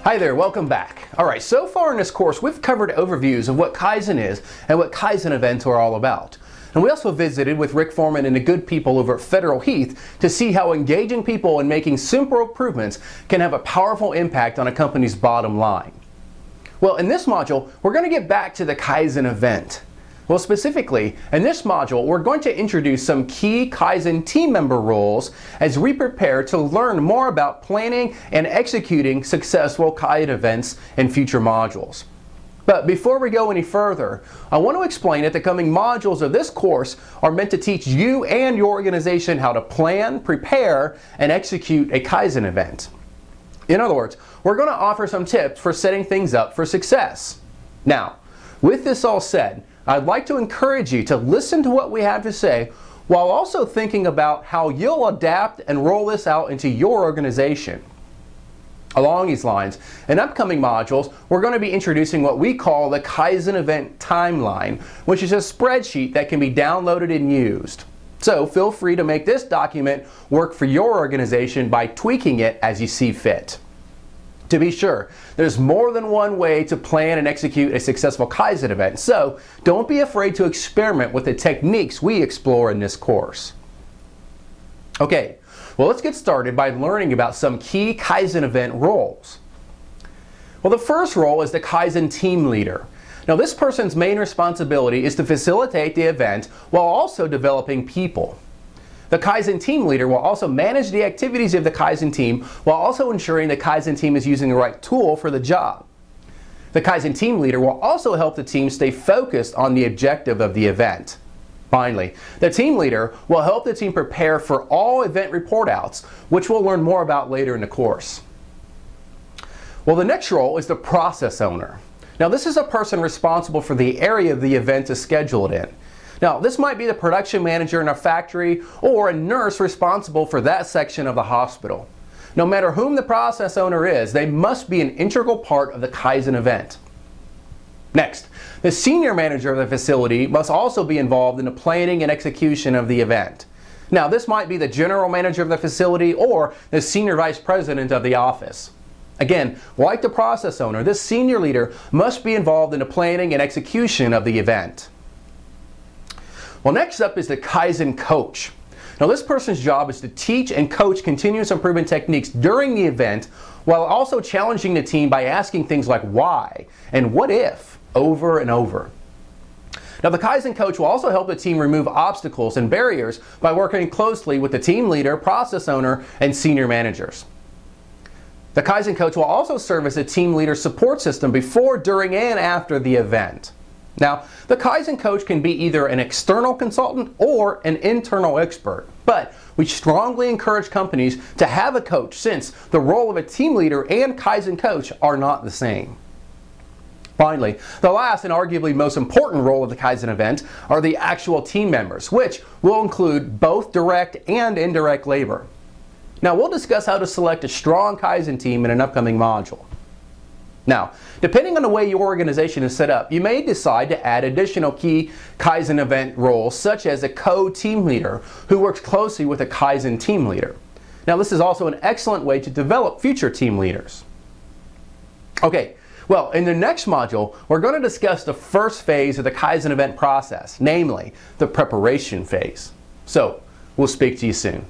Hi there, welcome back. Alright, so far in this course we've covered overviews of what Kaizen is and what Kaizen events are all about. And we also visited with Rick Foreman and the good people over at Federal Heath to see how engaging people and making simple improvements can have a powerful impact on a company's bottom line. Well, in this module, we're going to get back to the Kaizen event. Well, specifically, in this module, we're going to introduce some key Kaizen team member roles as we prepare to learn more about planning and executing successful Kaizen events in future modules. But before we go any further, I want to explain that the coming modules of this course are meant to teach you and your organization how to plan, prepare, and execute a Kaizen event. In other words, we're going to offer some tips for setting things up for success. Now, with this all said, I'd like to encourage you to listen to what we have to say while also thinking about how you'll adapt and roll this out into your organization. Along these lines, in upcoming modules, we're going to be introducing what we call the Kaizen event timeline, which is a spreadsheet that can be downloaded and used. So feel free to make this document work for your organization by tweaking it as you see fit. To be sure, there's more than one way to plan and execute a successful Kaizen event, so don't be afraid to experiment with the techniques we explore in this course. Okay, well, let's get started by learning about some key Kaizen event roles. Well, the first role is the Kaizen team leader. Now, this person's main responsibility is to facilitate the event while also developing people. The Kaizen team leader will also manage the activities of the Kaizen team while also ensuring the Kaizen team is using the right tool for the job. The Kaizen team leader will also help the team stay focused on the objective of the event. Finally, the team leader will help the team prepare for all event report outs, which we'll learn more about later in the course. Well, the next role is the process owner. Now, this is a person responsible for the area of the event is scheduled in. Now, this might be the production manager in a factory or a nurse responsible for that section of the hospital. No matter whom the process owner is, they must be an integral part of the Kaizen event. Next, the senior manager of the facility must also be involved in the planning and execution of the event. Now, this might be the general manager of the facility or the senior vice president of the office. Again, like the process owner, this senior leader must be involved in the planning and execution of the event. Well, next up is the Kaizen coach. Now, this person's job is to teach and coach continuous improvement techniques during the event while also challenging the team by asking things like why and what if over and over. Now, the Kaizen coach will also help the team remove obstacles and barriers by working closely with the team leader, process owner, and senior managers. The Kaizen coach will also serve as a team leader support system before, during, and after the event. Now, the Kaizen coach can be either an external consultant or an internal expert, but we strongly encourage companies to have a coach since the role of a team leader and Kaizen coach are not the same. Finally, the last and arguably most important role of the Kaizen event are the actual team members, which will include both direct and indirect labor. Now, we'll discuss how to select a strong Kaizen team in an upcoming module. Now, depending on the way your organization is set up, you may decide to add additional key Kaizen event roles, such as a co-team leader who works closely with a Kaizen team leader. Now, this is also an excellent way to develop future team leaders. Okay, well, in the next module, we're going to discuss the first phase of the Kaizen event process, namely the preparation phase. So, we'll speak to you soon.